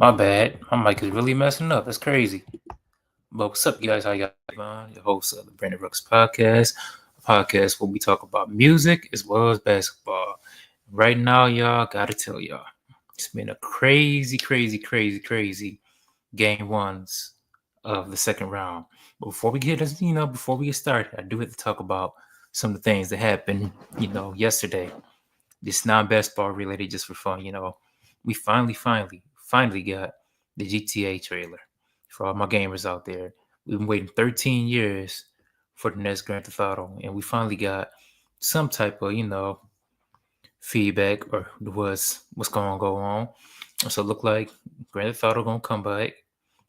My bad. My mic is really messing up. That's crazy. But what's up, guys? How y'all doing? Your host of the Brandon Rooks podcast, a podcast where we talk about music as well as basketball. Right now, y'all, gotta tell y'all, it's been a crazy game ones of the second round. But before we get started, I do have to talk about some of the things that happened, yesterday. This non-basketball related, just for fun. We finally got the GTA trailer for all my gamers out there. We've been waiting 13 years for the next Grand Theft Auto, and we finally got some type of feedback or what's going to go on. So it look like Grand Theft Auto gonna come back.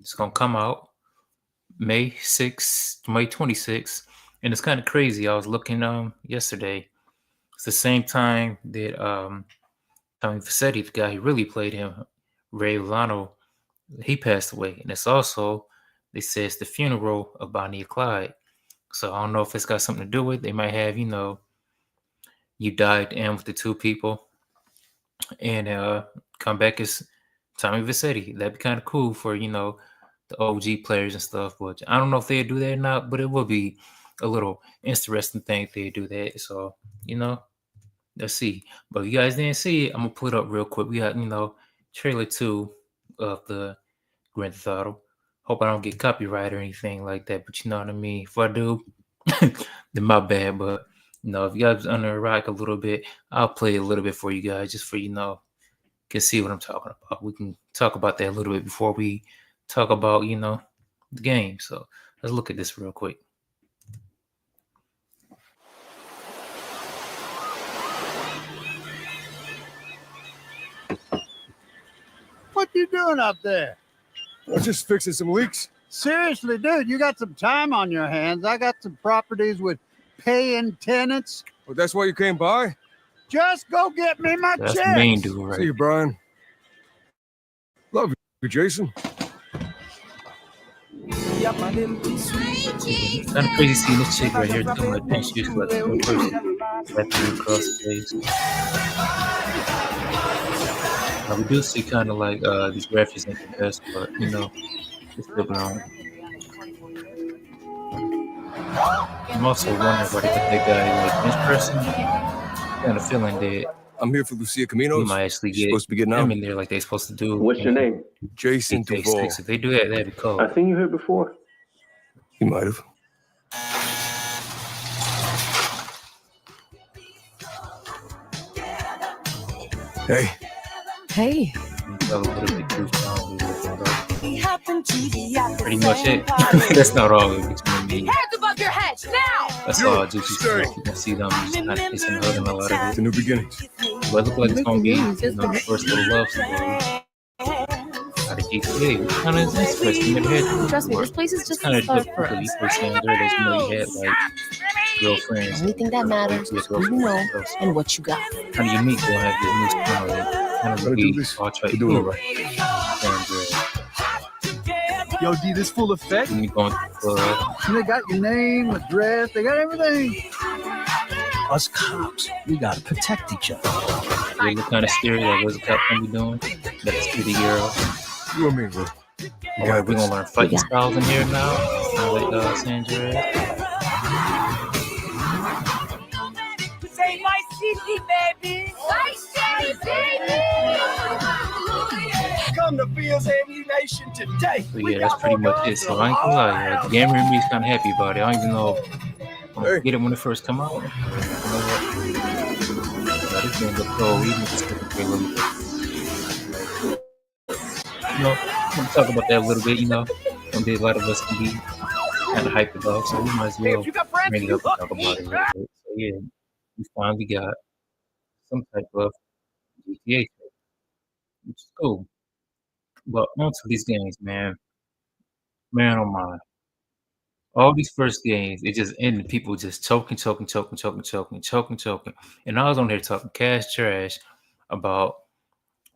It's gonna come out May 6th, May 26th, and it's kind of crazy. I was looking yesterday. It's the same time that Tommy Vassetti, the guy who really played him, Ray Lano, he passed away. And it's also, they say it's the funeral of Bonnie and Clyde. So I don't know if it's got something to do with it. They might have, you died and with the two people and come back as Tommy Vassetti. That'd be kind of cool for, the OG players and stuff. But I don't know if they'd do that or not, but it would be a little interesting thing if they do that. So, let's see. But if you guys didn't see it, I'm gonna pull it up real quick. We got, trailer 2 of the Grand Theft Auto. Hope I don't get copyright or anything like that, but you know what I mean. If I do, then my bad. But if you guys under a rock a little bit, I'll play a little bit for you guys, just for can see what I'm talking about. We can talk about that a little bit before we talk about the game. So let's look at this real quick. What you doing up there? I'm just fixing some leaks. Seriously, dude, you got some time on your hands. I got some properties with paying tenants. Well, that's why you came by? Just go get me my That's checks. the main dude, right? See you, Brian. Love you, Jason. Kind of crazy seeing this chick right here doing like things she's like one person slapping across the face. We do see kind of like these graphics ain't the best, but it's still on. I'm also wondering why they got that guy like this person. Kind of feeling that I'm here for Lucia Caminos. we might actually get supposed to be getting them out in there like they're supposed to do. What's your name? Jason Duvall. If they do that, that'd be cool. I seen you here before. You might have. Hey. Hey. A little bit goofed on. Pretty much it. That's not all of it's gonna be. Hands above your head now! That's all Juicy stuff. You can see them just kind of kissing and hugging a lot of It's it. a new beginning. But it looks like it's gonna be the first little love story out of GTA, which kind of is interesting. Never had to Trust me, this place is just kind a of start different for because us. you first came there. There's you had like girlfriends. The only thing that matters is who you know and what you got. Kind of unique. You'll have this new style. Kind of Gotta do be this. all try You're to doing do it it right. Yo, D, this full effect. And you going to the club. They got your name, address, they got everything. Us cops, we gotta protect each other. They look kind of scary. Like, what's the cop gonna be doing? That's pretty girl. You and me, bro. All right, we're gonna learn fighting styles in here now. Like Sandra. Say my city, baby. My city, baby. Come to Fields Ammunition today. So yeah, that's pretty much it. So I ain't gonna lie, the gamer in me is kind of happy about it. I don't even know if I'm gonna get it when it first come out. This game look cool. Even if it's looking pretty little. I'm gonna talk about that a little bit. Someday a lot of us can be kind of hyped about, so we might as well bring it up and talk about it a little bit. So yeah, we finally got some type of GTA, which is cool. But onto these games, man oh my. All these first games, it just ended people just choking. And I was on there talking cash trash about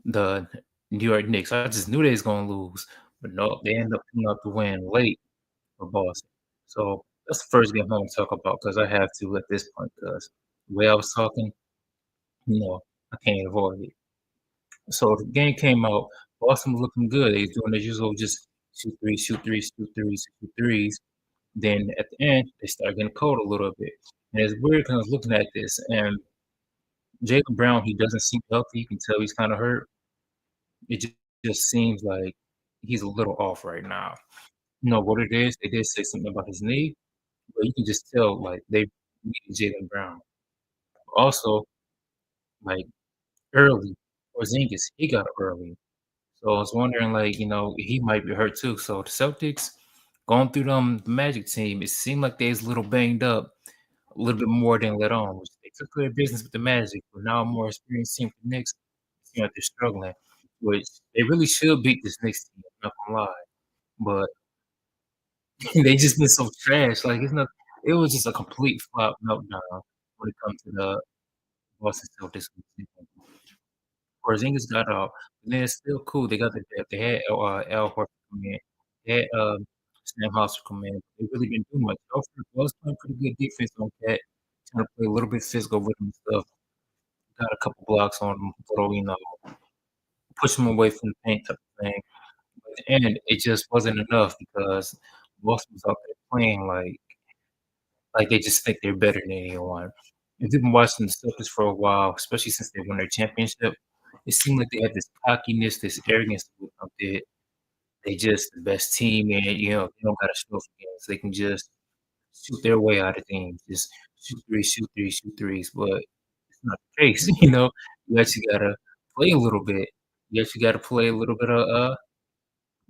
the New York Knicks. I just knew they was gonna lose, but no, they ended up coming out to win late for Boston. So that's the first game I'm gonna talk about because I have to at this point because the way I was talking, I can't avoid it. So the game came out Boston was looking good. They was doing their usual just shoot threes, shoot threes, shoot threes, shoot threes. Then at the end, they started getting cold a little bit. And it's weird because I was looking at this, and Jaylen Brown, he doesn't seem healthy. You can tell he's kind of hurt. It just seems like he's a little off right now. You know what it is? They did say something about his knee, but you can just tell like they needed Jaylen Brown. Also, like early, Porzingis, he got up early. So I was wondering, like, he might be hurt too. So the Celtics going through the Magic team, it seemed like they was a little banged up, a little bit more than let on. Which they took care of business with the Magic, but now a more experienced team, the Knicks, seem like they're struggling. Which they really should beat this Knicks team. I'm not gonna lie, but they just been so trash. Like it's not. It was just a complete flop meltdown when it comes to the Boston Celtics. Porzingis got out, and then it's still cool. They got the depth. They had Al Horford come in. They had Sam Hauser come in. They really didn't do much. Horford was playing pretty good defense on Cat, trying to play a little bit physical with him and stuff. Got a couple blocks on him, little push him away from the paint type of thing. But at the end, it just wasn't enough because Boston was out there playing like they just think they're better than anyone. If you've been watching the Celtics for a while, especially since they won their championship, it seemed like they had this cockiness, this arrogance with them that they just the best team and they don't gotta show for games. They can just shoot their way out of things. Just shoot threes, shoot threes, shoot threes. But it's not the case, you know. You actually gotta play a little bit. You actually gotta play a little bit of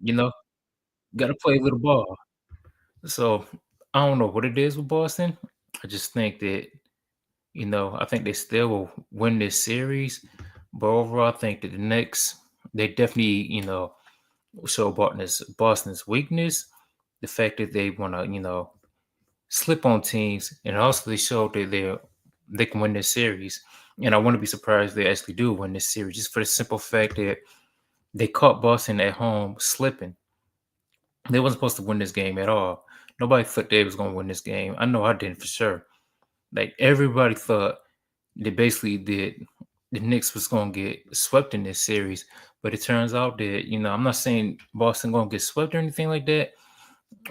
you know, gotta play a little ball. So I don't know what it is with Boston. I just think that I think they still will win this series, but overall, I think that the Knicks, they definitely, show Boston's weakness, the fact that they want to, slip on teams, and also they showed that they can win this series. And I wouldn't be surprised if they actually do win this series, just for the simple fact that they caught Boston at home slipping. They wasn't supposed to win this game at all. Nobody thought they was going to win this game. I know I didn't for sure. Like everybody thought they basically did the Knicks was gonna get swept in this series, but it turns out that I'm not saying Boston gonna get swept or anything like that,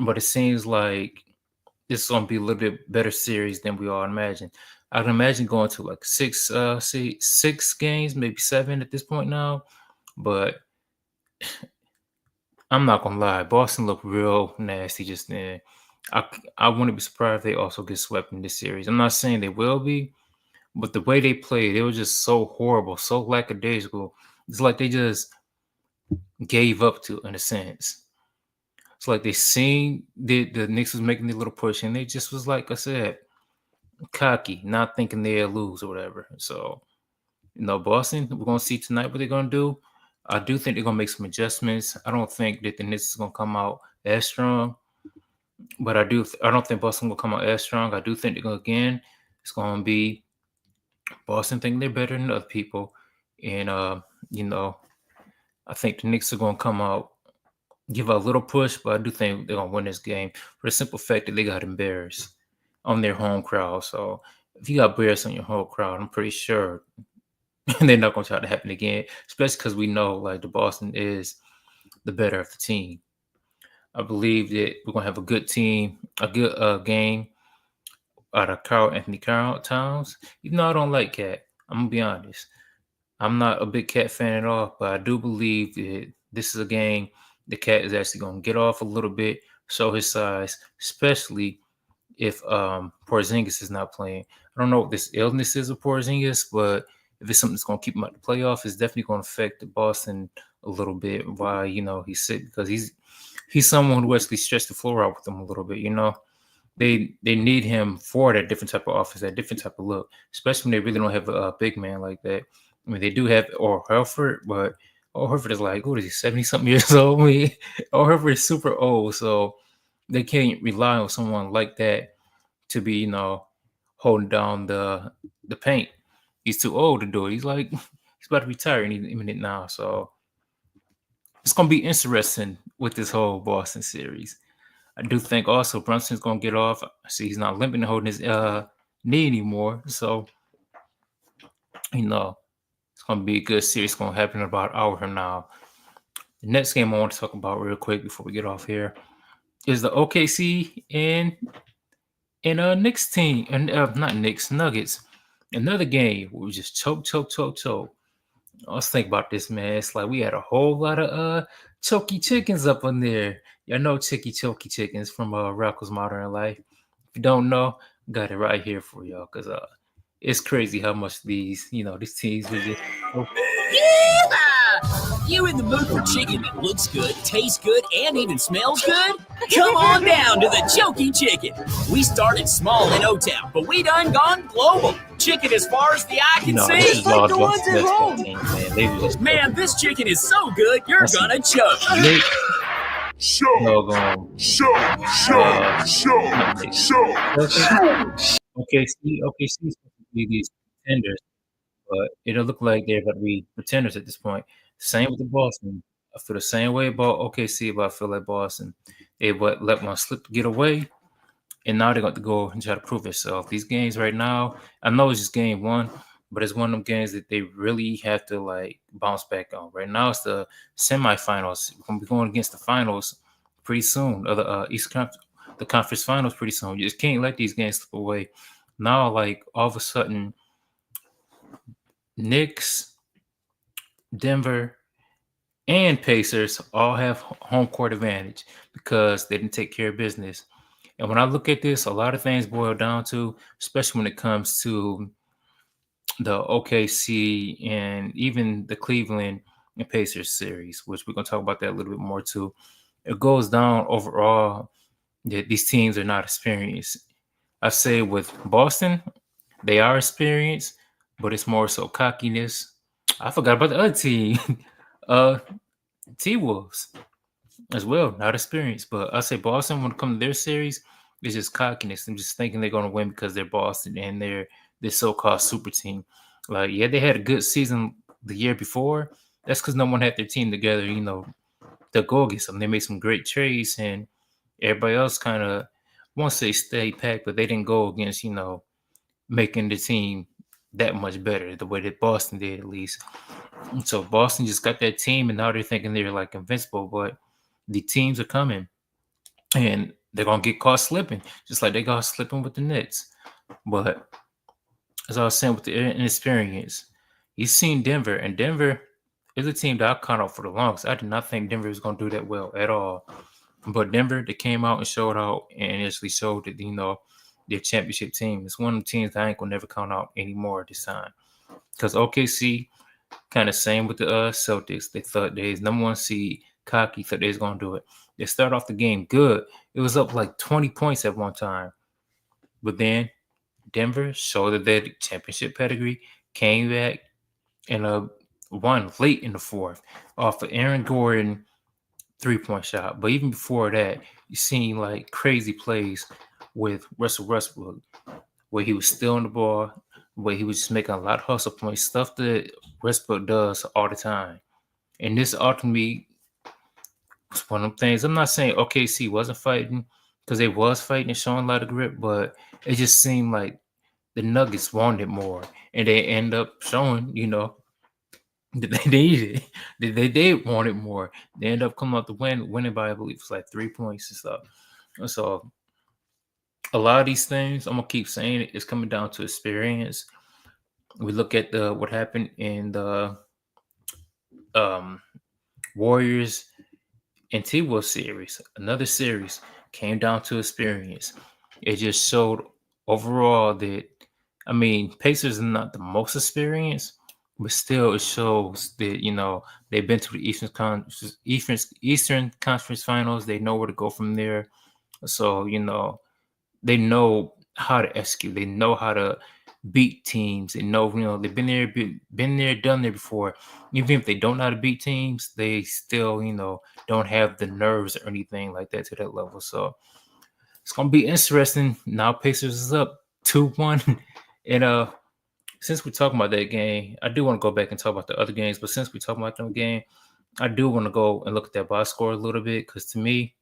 but it seems like it's gonna be a little bit better series than we all imagine. I can imagine going to like six games, maybe seven at this point now, but I'm not gonna lie, Boston looked real nasty just then. I wouldn't be surprised if they also get swept in this series. I'm not saying they will be, but the way they played, it was just so horrible, so lackadaisical. It's like they just gave up to, in a sense. It's like they seen the Knicks was making their little push, and they just was like I said, cocky, not thinking they'll lose or whatever. So, Boston, we're gonna see tonight what they're gonna do. I do think they're gonna make some adjustments. I don't think that the Knicks is gonna come out as strong, but I don't think Boston will come out as strong. I do think they're gonna again. It's gonna be Boston think they're better than other people, and I think the Knicks are gonna come out, give a little push, but I do think they're gonna win this game for the simple fact that they got embarrassed on their home crowd. So if you got embarrassed on your home crowd, I'm pretty sure they're not gonna try to happen again, especially because we know like the Boston is the better of the team. I believe that we're gonna have a good team, a good game out of Carl Towns. Even though I don't like Cat, I'm gonna be honest. I'm not a big Cat fan at all, but I do believe that this is a game the Cat is actually going to get off a little bit, show his size, especially if Porzingis is not playing. I don't know what this illness is of Porzingis, but if it's something that's going to keep him out the playoff, it's definitely going to affect the Boston a little bit. Why he's sick, because he's someone who actually stretched the floor out with them a little bit. They need him for that different type of offense, that different type of look, especially when they really don't have a big man like that. I mean, they do have Horford, but Horford is like, what is he, 70-something years old? I mean, Horford is super old, so they can't rely on someone like that to be, holding down the paint. He's too old to do it. He's about to retire any minute now, so it's going to be interesting with this whole Boston series. I do think also Brunson's going to get off. I see he's not limping and holding his knee anymore, so, it's going to be a good series. It's going to happen in about an hour from now. The next game I want to talk about real quick before we get off here is the OKC and Knicks team, and not Knicks, Nuggets. Another game where we just choke. I was thinking about this, man. It's like we had a whole lot of Chokey chickens up in there. Y'all know Chokey chickens from Rocco's Modern Life. If you don't know, got it right here for y'all, because it's crazy how much these teams was just. You in the mood for chicken that looks good, tastes good, and even smells good? Come on down to the Chokey Chicken. We started small in O-Town, but we done gone global. Chicken as far as the eye can see. This is like the ones at home. Man, this chicken is so good, you're gonna choke. Okay, see, these contenders, but it'll look like they're going to be pretenders at this point. Same with the Boston. I feel the same way about OKC, but I feel like Boston. They let one slip to get away, and now they're going to go and try to prove themselves. These games right now, I know it's just game one, but it's one of them games that they really have to like bounce back on. Right now, it's the semifinals. We're going to be going against the finals pretty soon. The conference finals pretty soon. You just can't let these games slip away. Now, like all of a sudden, Knicks, Denver, and Pacers all have home court advantage because they didn't take care of business. And when I look at this, a lot of things boil down to, especially when it comes to the OKC and even the Cleveland and Pacers series, which we're going to talk about that a little bit more too. It goes down overall that these teams are not experienced. I say with Boston, they are experienced, but it's more so cockiness. I forgot about the other team, T-Wolves as well, not experienced. But I say Boston, when it comes to their series, it's just cockiness. I'm just thinking they're going to win because they're Boston and they're this so-called super team. Like, yeah, they had a good season the year before. That's because no one had their team together, to go against them. They made some great trades, and everybody else kind of, I won't say stay packed, but they didn't go against, making the team that much better, the way that Boston did at least. And so Boston just got that team, and now they're thinking they're like invincible, but the teams are coming, and they're going to get caught slipping, just like they got slipping with the Nets. But as I was saying with the inexperience, you've seen Denver, and Denver is a team that I caught out for the longest. I did not think Denver was going to do that well at all. But Denver, they came out and showed out and actually showed that, their championship team. It's one of the teams that I ain't going to never count out anymore this time. Because OKC, kind of same with the Celtics. They thought they was number one seed, cocky, thought they was going to do it. They started off the game good. It was up like 20 points at one time. But then Denver showed that their championship pedigree, came back, and won late in the fourth off of Aaron Gordon 3-point shot. But even before that, you seen like crazy plays with Russell Westbrook, where he was stealing the ball, where he was just making a lot of hustle points, stuff that Westbrook does all the time. And this ultimately was one of them things. I'm not saying OKC wasn't fighting, because they was fighting and showing a lot of grip, but it just seemed like the Nuggets wanted more, and they end up showing, that they needed it. That they did want it more. They end up coming out to winning by, I believe, it's like 3 points and stuff. So a lot of these things, I'm gonna keep saying it, is coming down to experience. We look at what happened in the Warriors and T-Wolves series. Another series came down to experience. It just showed overall that, Pacers are not the most experienced, but still it shows that, they've been to the Eastern Conference Finals. They know where to go from there. So, they know how to execute. They know how to beat teams. They know, they've been there, done there before. Even if they don't know how to beat teams, they still, don't have the nerves or anything like that to that level. So it's gonna be interesting. Now Pacers is up 2-1. And since we're talking about that game, I do want to go back and talk about the other games. But since we're talking about that game, I do want to go and look at that box score a little bit, because to me,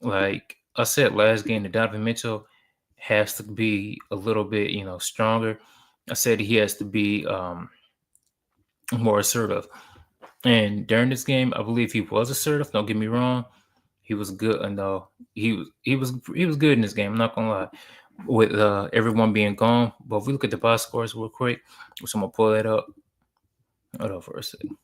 like I said last game, that Donovan Mitchell has to be a little bit, stronger. I said he has to be more assertive. And during this game, I believe he was assertive. Don't get me wrong. He was good, and he was good in this game. I'm not gonna lie, with everyone being gone. But if we look at the box scores real quick, which I'm gonna pull that up. Hold on for a second.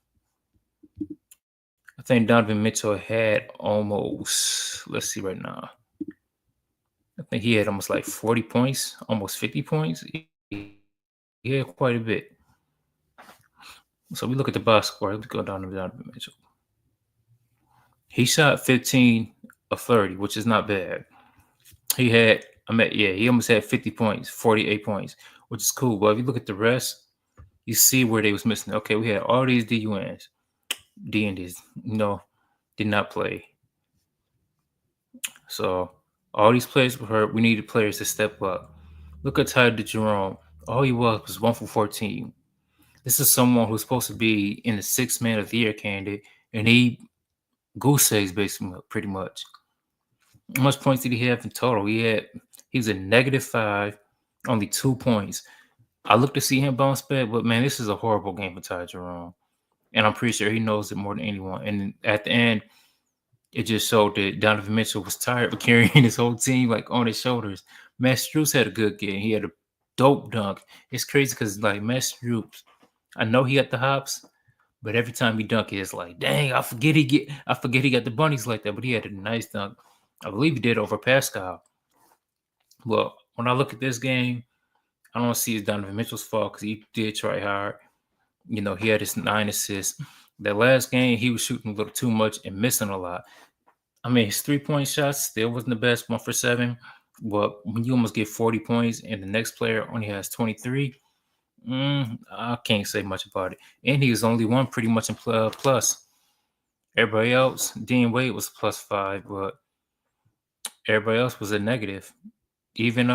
I think Donovan Mitchell had almost. Let's see right now. I think he had almost like 40 points, almost 50 points. He had quite a bit. So we look at the box score. Let's go down to Donovan Mitchell. He shot 15 of 30, which is not bad. He almost had 50 points, 48 points, which is cool. But if you look at the rest, you see where they was missing. Okay, we had all these DUNs, DNDs, did not play. So all these players were hurt. We needed players to step up. Look at Ty Jerome. All he was 1 for 14. This is someone who's supposed to be in the 6th man of the year candidate, and he goose eggs basically pretty much. How much points did he have in total? He was a -5, only 2 points. I look to see him bounce back, but man, this is a horrible game for Ty Jerome. And I'm pretty sure he knows it more than anyone. And at the end, it just showed that Donovan Mitchell was tired of carrying his whole team like on his shoulders. Matt Strus had a good game. He had a dope dunk. It's crazy because like Matt Strus, I know he got the hops, but every time he dunk, it's like, dang, I forget he got the bunnies like that. But he had a nice dunk. I believe he did over Pascal. Well, when I look at this game, I don't see it's Donovan Mitchell's fault because he did try hard. He had his 9 assists. That last game, he was shooting a little too much and missing a lot. I mean, his 3-point shots still wasn't the best, 1 for 7. But when you almost get 40 points and the next player only has 23, I can't say much about it. And he was only one pretty much in plus. Everybody else, Dean Wade was +5, but everybody else was a negative. Even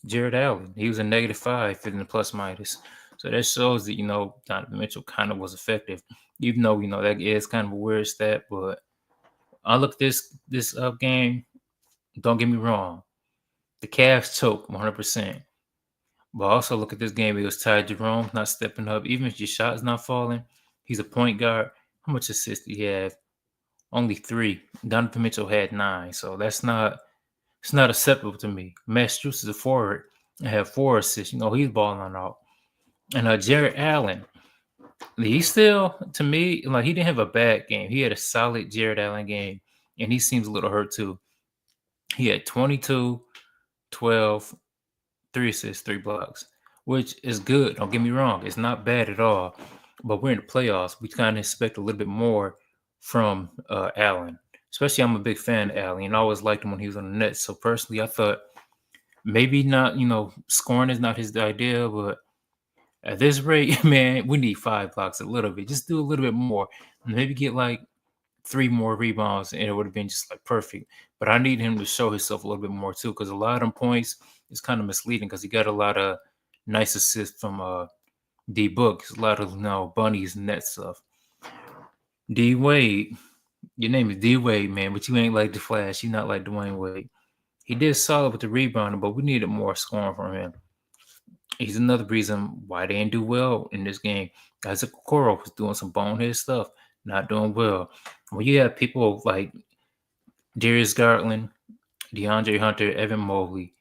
Jared Allen, he was a -5 in the plus minus. So that shows that, Donovan Mitchell kind of was effective, even though, that is kind of a weird stat. But I look at this game, don't get me wrong. The Cavs choke 100%. But also look at this game. It was Ty Jerome not stepping up. Even if your shot's not falling, he's a point guard. How much assists did he have? Only 3. Donovan Mitchell had 9. So it's not acceptable to me. Matt Strus is a forward and had 4 assists. He's balling out. And Jared Allen, he still, to me, like he didn't have a bad game. He had a solid Jared Allen game, and he seems a little hurt too. He had 22, 12, 3 assists, 3 blocks, which is good. Don't get me wrong. It's not bad at all. But we're in the playoffs. We kind of expect a little bit more from Allen. Especially, I'm a big fan of Allen. I always liked him when he was on the Nets. So personally, I thought maybe not, scoring is not his idea, but at this rate, man, we need 5 blocks a little bit. Just do a little bit more. Maybe get like 3 more rebounds, and it would have been just like perfect. But I need him to show himself a little bit more too, because a lot of them points is kind of misleading because he got a lot of nice assists from D Book. A lot of bunnies and that stuff. D Wade, your name is D Wade, man, but you ain't like the Flash. You're not like Dwayne Wade. He did solid with the rebounding, but we needed more scoring from him. He's another reason why they didn't do well in this game. Isaac Okoro was doing some bonehead stuff, not doing well. When you have people like Darius Garland, DeAndre Hunter, Evan Mobley,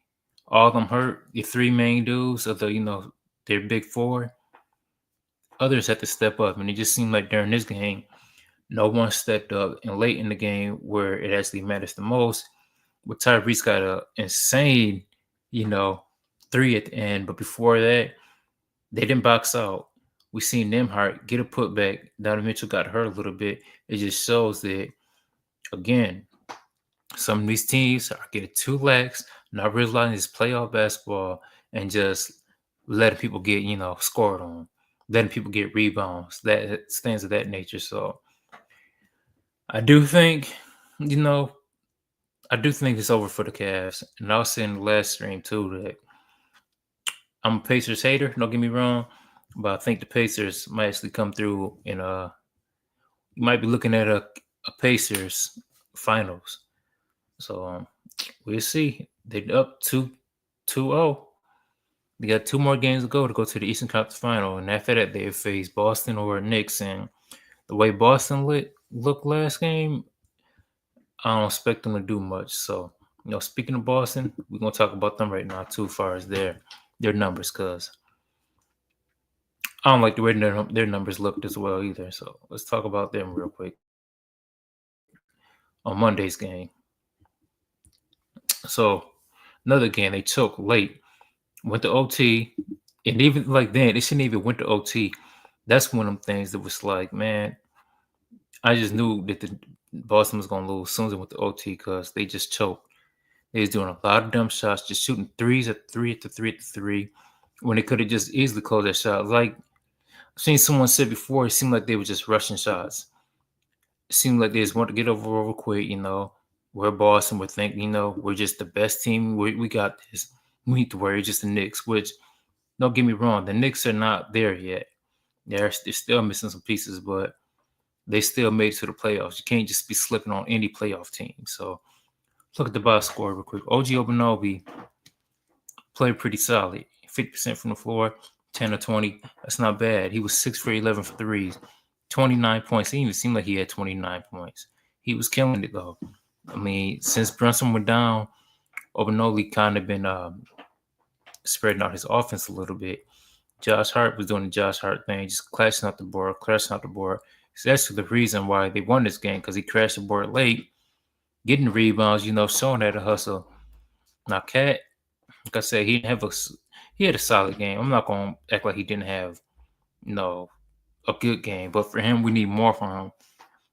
all of them hurt, the 3 main dudes of the, their big 4, others had to step up. And it just seemed like during this game, no one stepped up. And late in the game, where it actually matters the most, with Tyrese got an insane, 3 at the end. But before that, they didn't box out. We seen Nembhard get a putback. Donovan Mitchell got hurt a little bit. It just shows that, again, some of these teams are getting too lax, not realizing it's playoff basketball, and just letting people get, scored on, letting people get rebounds, that things of that nature. So I do think, it's over for the Cavs. And I was saying in the last stream too that I'm a Pacers hater, don't get me wrong, but I think the Pacers might actually come through and you might be looking at a Pacers finals. So we'll see. They're up 2-0. They got 2 more games to go to the Eastern Conference Final, and after that they face Boston or Knicks, and the way Boston looked last game, I don't expect them to do much. So, speaking of Boston, we're gonna talk about them right now too, as far as their numbers, because I don't like the way their numbers looked as well either. So let's talk about them real quick on Monday's game. So another game, they choked late, went to OT, and even like then, they shouldn't even went to OT. That's one of them things that was like, man, I just knew that the Boston was gonna lose as soon as they went to OT because they just choked. They was doing a lot of dumb shots, just shooting threes at three at the three at the three, when they could have just easily closed that shot. Like I've seen someone said before, it seemed like they were just rushing shots. It seemed like they just want to get over quick, We're Boston, we're thinking, we're just the best team. We got this. We need to worry just the Knicks, which don't get me wrong, the Knicks are not there yet. They're still missing some pieces, but they still made it to the playoffs. You can't just be slipping on any playoff team. So look at the box score real quick. OG Obunobi played pretty solid. 50% from the floor, 10 or 20. That's not bad. He was 6 for 11 for threes, 29 points. It even seemed like he had 29 points. He was killing it, though. I mean, since Brunson went down, Obunobi kind of been spreading out his offense a little bit. Josh Hart was doing the Josh Hart thing, just crashing out the board. So that's the reason why they won this game, because he crashed the board late, getting the rebounds, showing that a hustle. Now, Cat, like I said, he had a solid game. I'm not gonna act like he didn't have, a good game. But for him, we need more from him.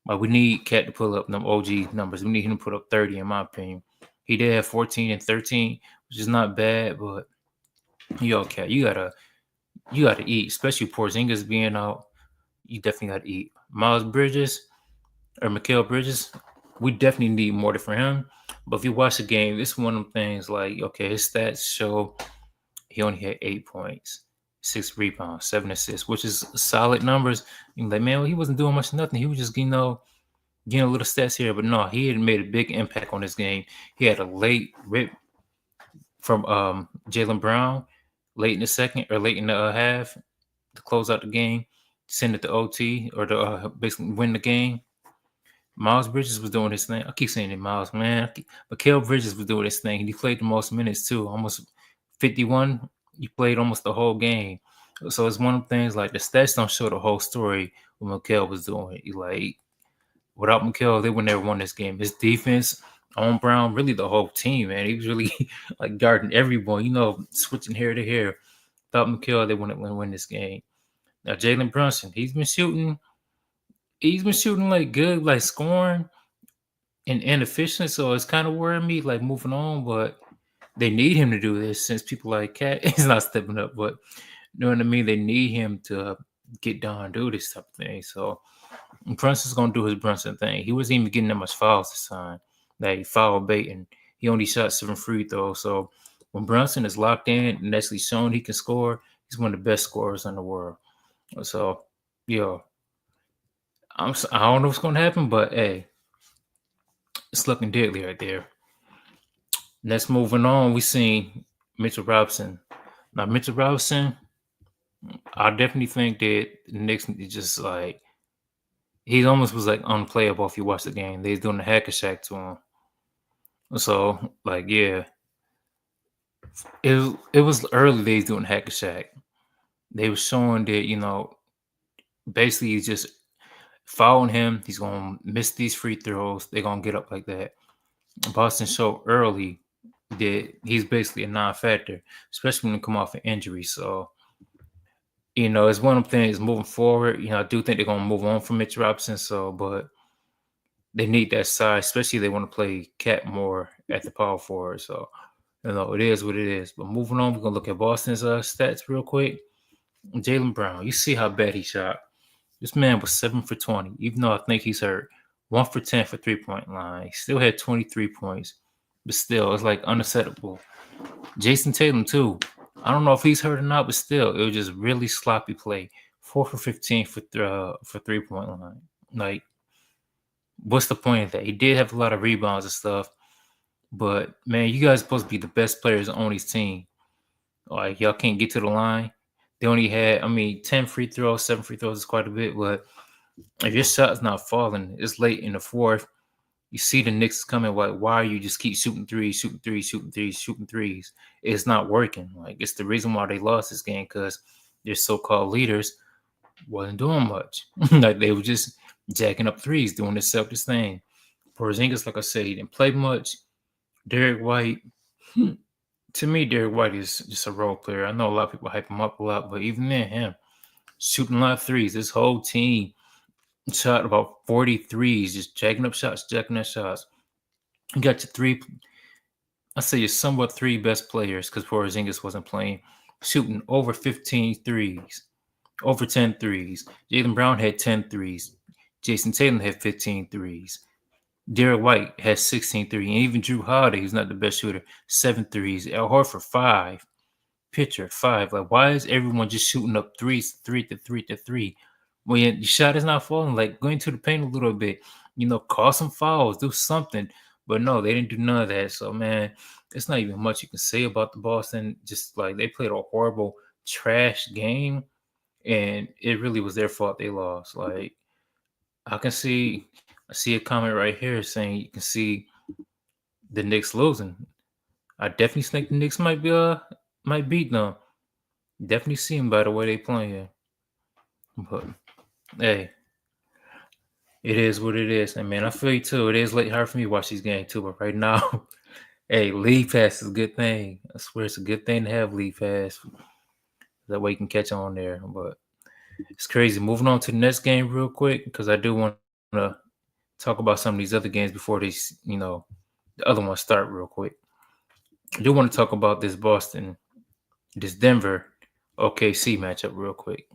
Like we need Cat to pull up them OG numbers. We need him to put up 30, in my opinion. He did have 14 and 13, which is not bad, but Cat, you gotta eat, especially Porzingis being out. You definitely gotta eat. Miles Bridges or Mikal Bridges, we definitely need more for him. But if you watch the game, it's one of them things like, okay, his stats show he only had 8 points, 6 rebounds, 7 assists, which is solid numbers. You're like, man, he wasn't doing much of nothing. He was just, getting a little stats here. But no, he had made a big impact on this game. He had a late rip from Jaylen Brown late in the second or late in the half to close out the game, send it to OT or to basically win the game. Miles Bridges was doing his thing. I keep saying it, Miles, man. Mikal Bridges was doing his thing. He played the most minutes too, almost 51. He played almost the whole game. So it's one of the things like the stats don't show the whole story what Mikal was doing. Like without Mikal, they would never won this game. His defense on Brown, really the whole team, man. He was really like guarding everyone, switching hair to hair. Without Mikal, they wouldn't win this game. Now Jalen Brunson, he's been shooting like good, like scoring and inefficient. So it's kind of worrying me, like moving on. But they need him to do this since people like Cat is not stepping up. But you know what I mean? They need him to get down and do this type of thing. So Brunson's gonna do his Brunson thing. He wasn't even getting that much fouls this time. Like foul baiting. He only shot 7 free throws. So when Brunson is locked in and actually shown he can score, he's one of the best scorers in the world. So, I don't know what's going to happen, but hey, it's looking deadly right there. Next, moving on, we seen Mitchell Robinson. Now, Mitchell Robinson, I definitely think that the Knicks just like he almost was like unplayable if you watch the game. They was doing the hacker shack to him. So, like, yeah, it was early days doing hacker shack. They were showing that basically just following him, he's gonna miss these free throws. They're gonna get up like that. Boston showed early that he's basically a non-factor, especially when they come off an injury. So, it's one of the things moving forward. I do think they're gonna move on from Mitch Robinson. So, but they need that size, especially if they want to play Cat more at the power forward. So, it is what it is. But moving on, we're gonna look at Boston's stats real quick. Jaylen Brown, you see how bad he shot. This man was 7 for 20, even though I think he's hurt. 1 for 10 for 3-point line. He still had 23 points, but still, it's like unacceptable. Jason Tatum, too. I don't know if he's hurt or not, but still, it was just really sloppy play. 4 for 15 for 3-point line. Like, what's the point of that? He did have a lot of rebounds and stuff, but man, you guys are supposed to be the best players on his team. Like, y'all can't get to the line. They only had, 10 free throws, 7 free throws is quite a bit, but If your shot's not falling, it's late in the fourth. You see the Knicks coming. Like, why you just keep shooting threes, shooting threes, shooting threes, shooting threes? It's not working. Like, it's the reason why they lost this game because their so-called leaders wasn't doing much. Like, they were just jacking up threes, doing the Celtics thing. Porzingis, like I said, he didn't play much. Derek White, to me, Derek White is just a role player. I know a lot of people hype him up a lot, but even then, him shooting a lot of threes. This whole team shot about 40 threes, just jacking up shots, jacking up shots. You got your three, I say your somewhat three best players because Porzingis wasn't playing, shooting over 15 threes, over 10 threes. Jaylen Brown had 10 threes. Jason Tatum had 15 threes. Derek White has 16 threes. And even Drew Holiday, who's not the best shooter, 7 threes. Al Horford, 5. Pitcher, 5. Like, why is everyone just shooting up threes, three to three to three? When your shot is not falling, like, going to the paint a little bit, call some fouls, do something. But no, they didn't do none of that. So, man, it's not even much you can say about the Boston. Just like they played a horrible, trash game, and it really was their fault they lost. Like, I see a comment right here saying you can see the Knicks losing. I definitely think the Knicks might beat them. Definitely see them by the way they playing. But hey, it is what it is. And man, I feel you too. It is late hard for me to watch these games too. But right now, hey, League Pass is a good thing. I swear it's a good thing to have League Pass. That way you can catch on there. But it's crazy. Moving on to the next game real quick because I do want to talk about some of these other games before the other ones start real quick. I do want to talk about this Denver OKC matchup real quick.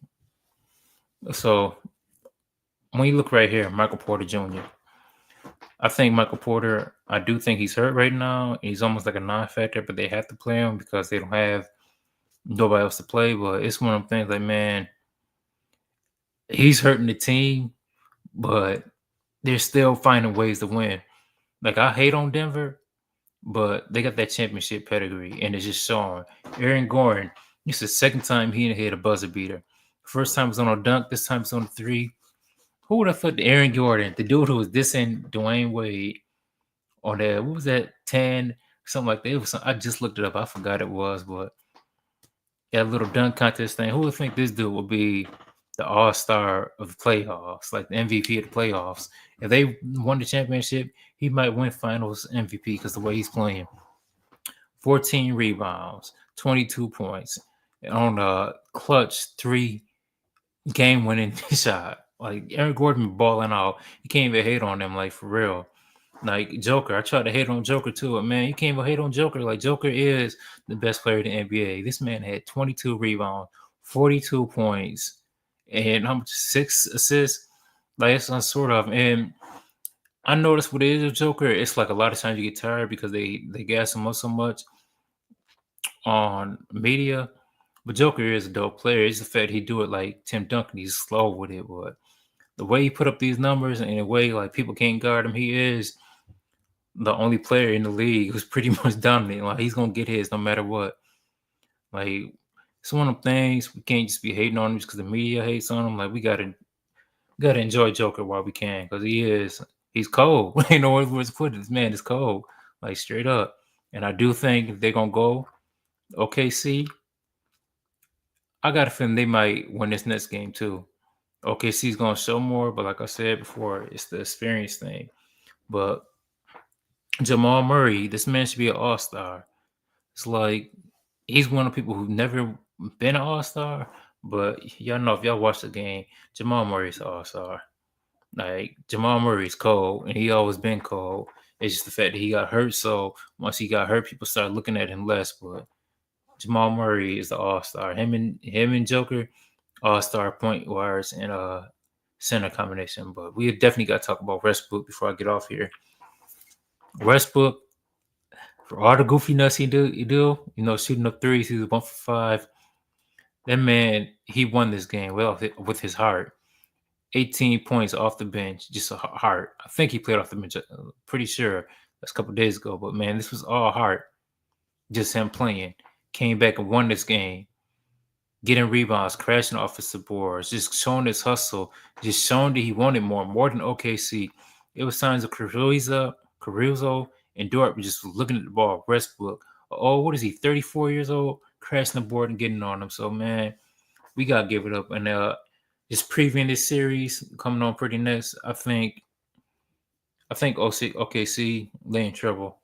So when you look right here, Michael Porter Jr., I do think he's hurt right now. He's almost like a non-factor, but they have to play him because they don't have nobody else to play. But it's one of them things like, man, he's hurting the team, but they're still finding ways to win. Like, I hate on Denver, but they got that championship pedigree, and it's just showing. Aaron Gordon, it's the second time he hit a buzzer beater. First time was on a dunk, this time it's on a three. Who would have thought Aaron Gordon, the dude who was dissing Dwayne Wade on that, what was that, 10, something like that? I just looked it up. I forgot it was, but that little dunk contest thing, who would think this dude would be the all-star of the playoffs, like the MVP of the playoffs? If they won the championship, he might win finals MVP because the way he's playing. 14 rebounds, 22 points on a clutch 3 game-winning shot. Like, Aaron Gordon balling out. You can't even hate on him, like, for real. Like, Joker, I tried to hate on Joker too, but man, you can't even hate on Joker. Like, Joker is the best player in the NBA. This man had 22 rebounds, 42 points, and how much? 6 assists. Like, it's sort of. And I noticed what it is with Joker. It's like a lot of times you get tired because they gas him up so much on media. But Joker is a dope player. It's the fact he do it like Tim Duncan. He's slow with it, but the way he put up these numbers and the way like people can't guard him, he is the only player in the league who's pretty much dominant. Like, he's gonna get his no matter what. Like, it's one of them things we can't just be hating on him just because the media hates on him. Like, we gotta enjoy Joker while we can because he's cold. Ain't no other words to put it. This man is cold, like straight up. And I do think if they're gonna go OKC, I got a feeling they might win this next game too. OKC's gonna show more, but like I said before, it's the experience thing. But Jamal Murray, this man should be an all-star. It's like he's one of the people who've never been an all-star, but y'all know if y'all watch the game, Jamal Murray's an all-star. Like, Jamal Murray's cold, and he always been cold. It's just the fact that he got hurt. So once he got hurt, people started looking at him less. But Jamal Murray is the all-star. Him and Joker, all-star point guards and center combination. But we definitely got to talk about Westbrook before I get off here. Westbrook, for all the goofiness he do, shooting up threes, he was 1 for 5. That man, he won this game with his heart. 18 points off the bench, just a heart. I think he played off the bench. Pretty sure that's a couple of days ago. But man, this was all heart. Just him playing. Came back and won this game. getting rebounds, crashing offensive boards, just showing his hustle, just showing that he wanted more than OKC. It was signs of Caruso, and Dort just looking at the ball. Westbrook, oh, what is he, 34 years old, crashing the board and getting on him. So, man, we got to give it up. And just previewing this series coming on pretty next, I think OKC lay in trouble.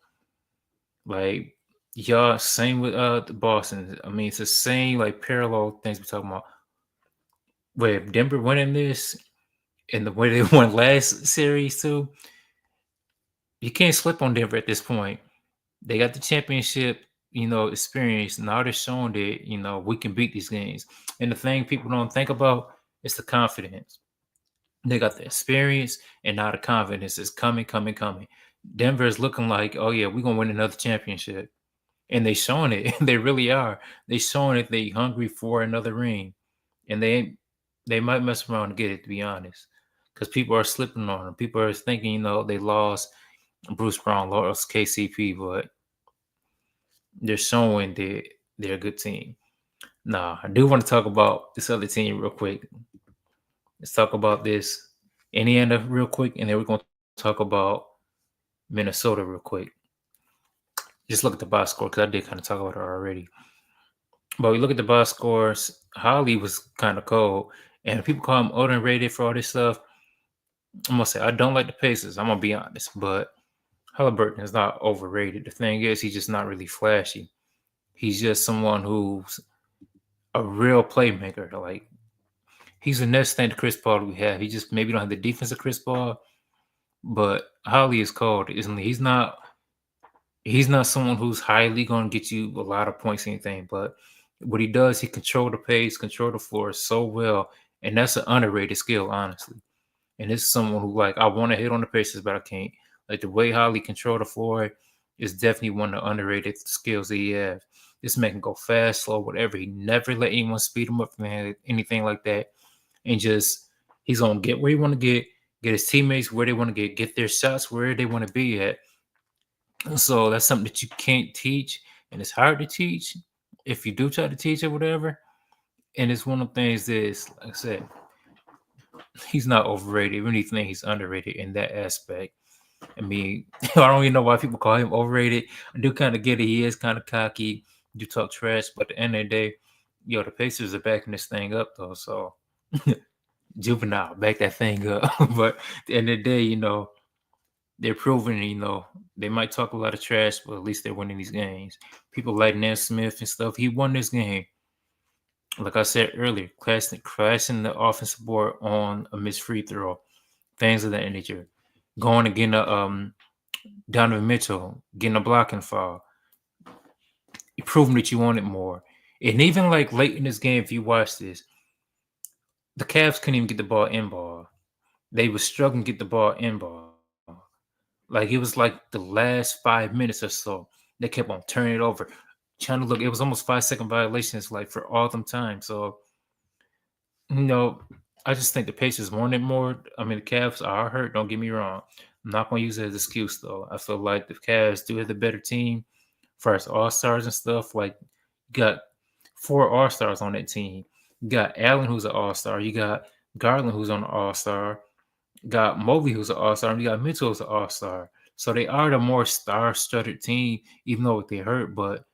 Like, y'all, same with the Boston. I mean, it's the same like parallel things we're talking about. With Denver winning this and the way they won last series too, you can't slip on Denver at this point. They got the championship, experience. Now they're showing that, we can beat these games. And the thing people don't think about is the confidence. They got the experience, and now the confidence is coming. Denver is looking like, oh yeah, we're gonna win another championship. And they showing it. They really are. They showing it. They hungry for another ring. And they might mess around and get it, to be honest. Because people are slipping on them. People are thinking, they lost Bruce Brown, lost KCP, but they're showing that they're a good team. Now, I do want to talk about this other team real quick. Let's talk about this Indiana real quick, and then we're going to talk about Minnesota real quick. Just look at the box score, because I did kind of talk about it already. But we look at the box scores. Holly was kind of cold, and people call him overrated for all this stuff. I'm going to say I don't like the Pacers. I'm going to be honest, but Halliburton is not overrated. The thing is, he's just not really flashy. He's just someone who's a real playmaker. Like, he's the next thing to Chris Paul we have. He just maybe don't have the defense of Chris Paul, but Holly is cold, isn't he? He's not someone who's highly going to get you a lot of points or anything, but what he does, he control the pace, control the floor so well, and that's an underrated skill, honestly. And it's someone who, like, I want to hit on the Pacers, but I can't. Like, the way Holly control the floor is definitely one of the underrated skills that he has. Just make him go fast, slow, whatever. He never let anyone speed him up, man, anything like that. And just, he's going to get where he want to get his teammates where they want to get their shots where they want to be at. So that's something that you can't teach, and it's hard to teach if you do try to teach it, whatever. And it's one of the things that is, like I said, he's not overrated. If anything, he's underrated in that aspect. I mean, I don't even know why people call him overrated. I do kind of get it. He is kind of cocky. You talk trash, but at the end of the day, the Pacers are backing this thing up, though. So, juvenile, back that thing up. But at the end of the day, they're proving, they might talk a lot of trash, but at least they're winning these games. People like Nance Smith and stuff, he won this game. Like I said earlier, crashing the offensive board on a missed free throw, things of that nature. Going and getting a Donovan Mitchell, getting a blocking foul. You're proving that you want it more. And even like late in this game, if you watch this, the Cavs couldn't even get the ball in ball. They were struggling to get the ball in ball. Like, it was like the last 5 minutes or so, they kept on turning it over, trying to look. It was almost 5-second violations, like, for all them time. So, I just think the Pacers wanted more. I mean, the Cavs are hurt. Don't get me wrong. I'm not going to use it as an excuse, though. I feel like the Cavs do have the better team for as All-Stars and stuff. Like, you got 4 All-Stars on that team. You got Allen, who's an All-Star. You got Garland, who's on the All-Star. Got Mobley, who's an All-Star, and you got Mitchell, who's an All-Star. So they are the more star-studded team, even though they hurt, but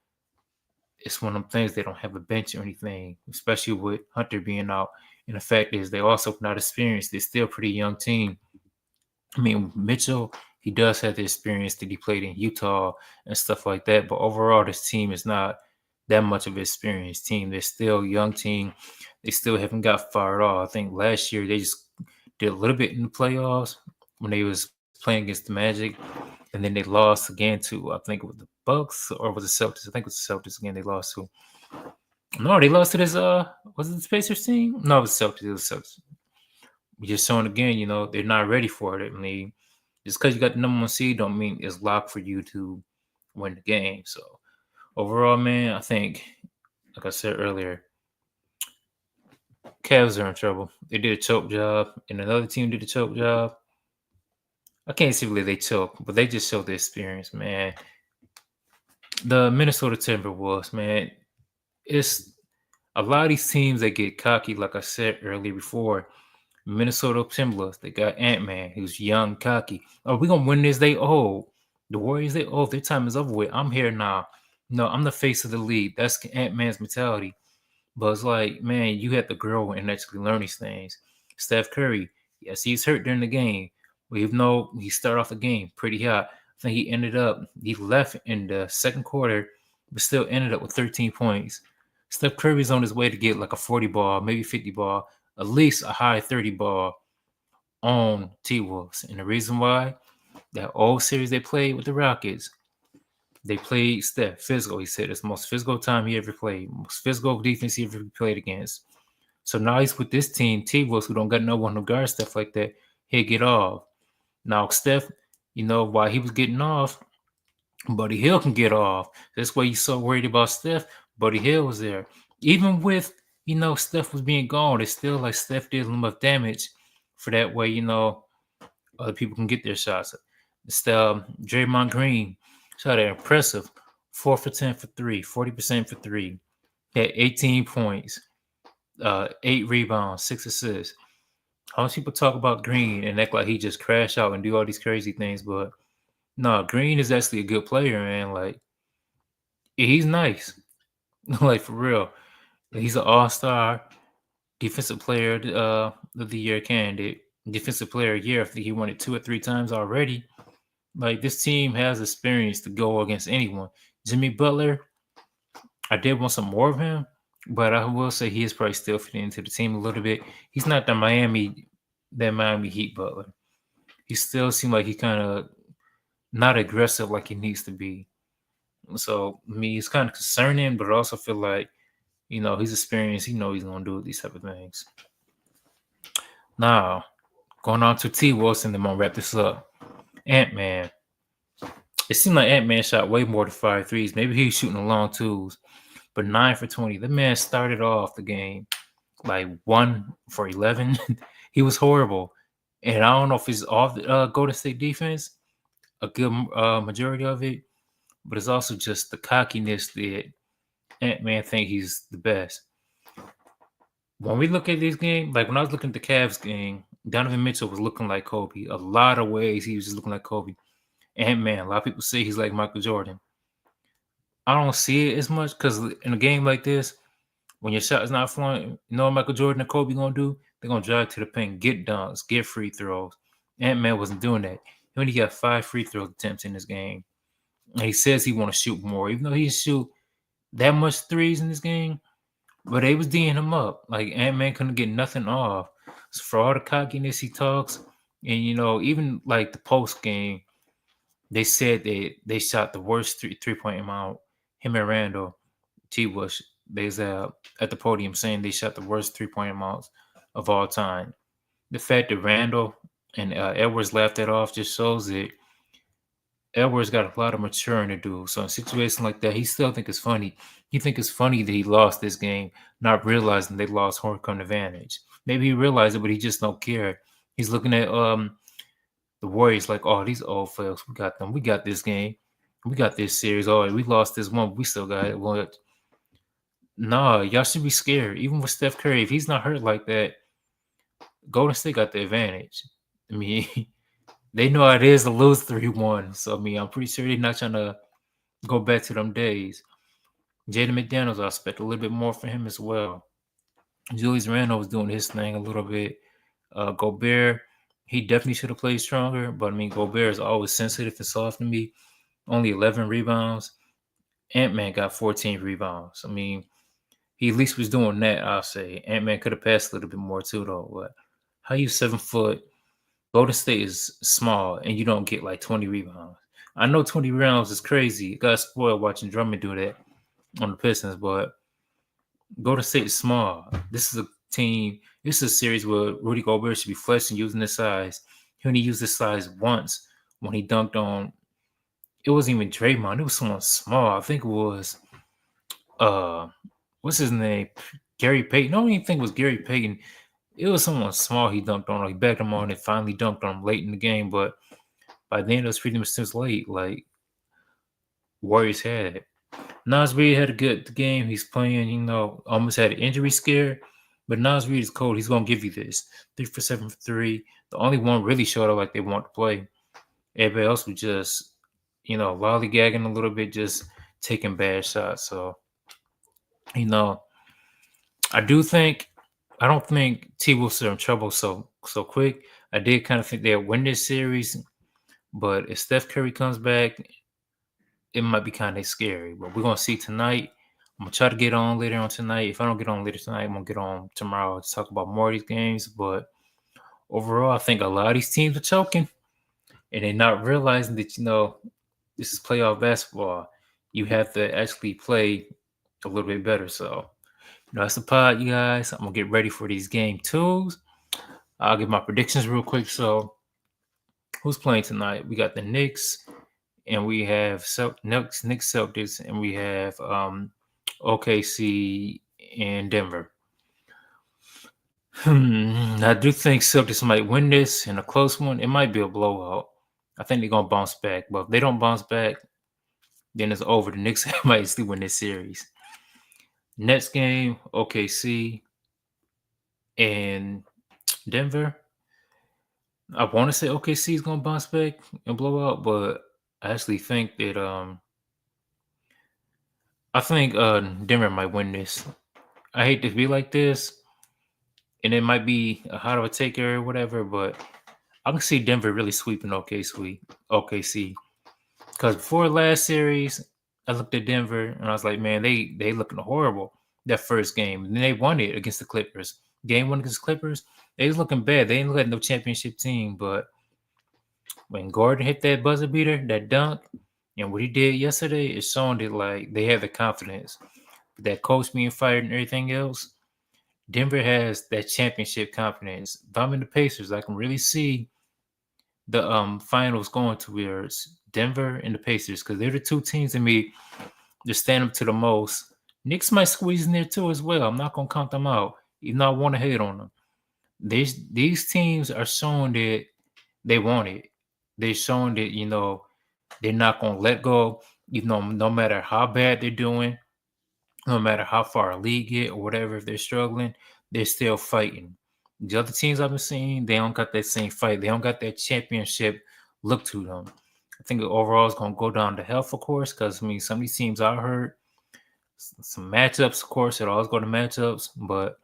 it's one of them things they don't have a bench or anything, especially with Hunter being out. And the fact is they also not experienced. They're still a pretty young team. I mean, Mitchell, he does have the experience that he played in Utah and stuff like that, but overall this team is not that much of an experienced team. They're still a young team. They still haven't got far at all. I think last year they just did a little bit in the playoffs when they was playing against the Magic, and then they lost again to, I think it was the Bucks, or was it Celtics? I think it was the Celtics again they lost to. No, they lost to this, was it the Pacers team? No, it was Celtics. It was Celtics. Just showing again, they're not ready for it. I mean, just because you got the number 1 seed don't mean it's locked for you to win the game. So, overall, man, I think, like I said earlier, Cavs are in trouble. They did a choke job, and another team did a choke job. I can't see really they choke, but they just showed the experience, man. The Minnesota Timberwolves, man, a lot of these teams that get cocky, like I said earlier before, Minnesota Timberwolves, they got Ant-Man, who's young, cocky. Oh, we're going to win this. They old. The Warriors, they old. Their time is over with. I'm here now. No, I'm the face of the league. That's Ant-Man's mentality. But it's like, man, you have to grow and actually learn these things. Steph Curry, yes, he's hurt during the game. But even though he started off the game pretty hot, I think he left in the second quarter, but still ended up with 13 points. Steph Curry's on his way to get like a 40 ball, maybe 50 ball, at least a high 30 ball on T-Wolves. And the reason why, that old series they played with the Rockets, they played Steph physical. He said it's the most physical time he ever played, most physical defense he ever played against. So now he's with this team, T-Wolves, who don't got no one to guard stuff like that. He'll get off. Now Steph, while he was getting off, Buddy Hill can get off. That's why you're so worried about Steph. Buddy Hill was there. Even with, Steph was being gone, it's still like Steph did enough damage for that way, other people can get their shots. Still, Draymond Green shot at impressive 4 for 10 for 3, 40% for 3. He had 18 points, 8 rebounds, 6 assists. How much people talk about Green and act like he just crash out and do all these crazy things, but no, Green is actually a good player, man. Like, he's nice. Like, for real. He's an all-star defensive player of the year candidate. Defensive player of the year. I think he won it 2 or 3 times already. Like, this team has experience to go against anyone. Jimmy Butler, I did want some more of him, but I will say he is probably still fitting into the team a little bit. He's not the Miami Heat Butler. He still seems like he kind of not aggressive like he needs to be. So, I mean, it's kind of concerning, but I also feel like, he's experienced. He knows he's going to do these type of things. Now, going on to T. Wilson, then I'm going to wrap this up. Ant-Man. It seemed like Ant-Man shot way more than 5 threes. Maybe he was shooting the long twos, but 9 for 20. The man started off the game like 1 for 11. He was horrible. And I don't know if it's off the Golden State defense, a good majority of it, but it's also just the cockiness that Ant-Man think he's the best. When we look at this game, like when I was looking at the Cavs game, Donovan Mitchell was looking like Kobe. A lot of ways he was just looking like Kobe. Ant-Man, a lot of people say he's like Michael Jordan. I don't see it as much because in a game like this, when your shot is not flowing, what Michael Jordan and Kobe going to do? They're going to drive to the paint, get dunks, get free throws. Ant-Man wasn't doing that. He only got 5 free throw attempts in this game. And he says he want to shoot more, even though he didn't shoot that much threes in this game. But they was D'ing him up. Like, Ant-Man couldn't get nothing off. So for all the cockiness he talks, and, even like the post game, they said they shot the worst three-point amount. Him and Randall T. Bush, they was at the podium saying they shot the worst three-point amounts of all time. The fact that Randall and Edwards laughed that off just shows that Edwards got a lot of maturing to do. So in situations like that, he still think it's funny. He think it's funny that he lost this game, not realizing they lost home court advantage. Maybe he realized it, but he just don't care. He's looking at the Warriors like, oh, these old folks, we got them. We got this game. We got this series. Oh, we lost this one, but we still got it. What? Nah, y'all should be scared. Even with Steph Curry, if he's not hurt like that, Golden State got the advantage. I mean, they know how it is to lose 3-1. So, I mean, I'm pretty sure they're not trying to go back to them days. Jaden McDaniels, I expect a little bit more from him as well. Julius Randle was doing his thing a little bit. Gobert, he definitely should have played stronger. But, I mean, Gobert is always sensitive and soft to me. Only 11 rebounds. Ant-Man got 14 rebounds. I mean, he at least was doing that, I'll say. Ant-Man could have passed a little bit more too, though. But how you 7 foot? Golden State is small, and you don't get like 20 rebounds. I know 20 rebounds is crazy. Got spoiled watching Drummond do that on the Pistons, but Golden State is small. This is a team. This is a series where Rudy Gobert should be flexing using his size. He only used his size once when he dunked on. It wasn't even Draymond. It was someone small. I think it was what's his name? Gary Payton. I don't even think it was Gary Payton. It was someone small he dunked on. He backed him on and finally dunked on him late in the game. But by then, it was pretty much too late. Like, Warriors had it. Nas Reed had a good game. He's playing, almost had an injury scare. But Nas Reed is cold. He's going to give you this. 3 for 7 for 3. The only one really showed up like they want to play. Everybody else was just, lollygagging a little bit, just taking bad shots. So, I don't think T-Wolves are in trouble so quick. I did kind of think they'll win this series. But if Steph Curry comes back, it might be kind of scary. But we're going to see tonight. I'm going to try to get on later on tonight. If I don't get on later tonight, I'm going to get on tomorrow to talk about more of these games. But overall, I think a lot of these teams are choking. And they're not realizing that, this is playoff basketball. You have to actually play a little bit better. So, that's the pod, you guys. I'm going to get ready for these game twos. I'll give my predictions real quick. So, who's playing tonight? We got the Knicks, and we have Knicks Celtics, and we have OKC and Denver. I do think Celtics might win this in a close one. It might be a blowout. I think they're going to bounce back. But if they don't bounce back, then it's over. The Knicks might still win this series. Next game, OKC and Denver. I want to say OKC is going to bounce back and blow out, but I actually think that Denver might win this. I hate to be like this, and it might be a hot of a taker or whatever, but I can see Denver really sweeping OKC. Because before last series, I looked at Denver and I was like, man, they looking horrible that first game. And then they won it against the Clippers. Game 1 against the Clippers, they was looking bad. They ain't like no championship team. But when Gordon hit that buzzer beater, that dunk, and what he did yesterday, it showed it like they have the confidence. That coach being fired and everything else, Denver has that championship confidence. If I'm in the Pacers, I can really see the finals going towards Denver and the Pacers because they're the two teams to me that stand up to the most. Knicks might squeeze in there too as well. I'm not gonna count them out. Even though I want to hate on them. These teams are showing that they want it. They're showing that they're not gonna let go. No matter how bad they're doing, no matter how far a league get or whatever, if they're struggling, they're still fighting. The other teams I've been seeing, they don't got that same fight. They don't got that championship look to them. I think overall it's going to go down to health, of course, because, some of these teams I heard, some matchups, of course, it always go to matchups, but,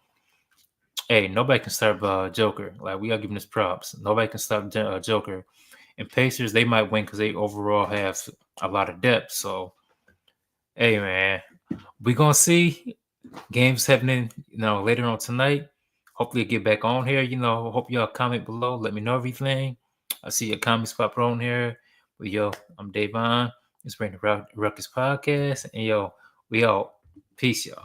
hey, nobody can stop Joker. Like, we got to give him his props. Nobody can stop Joker. And Pacers, they might win because they overall have a lot of depth. So, hey, man, we're going to see games happening, later on tonight. Hopefully, I get back on here. Hope y'all comment below. Let me know everything. I see your comments pop on here. But I'm Davon. It's been the Ruckus Podcast. And we out. Peace, y'all.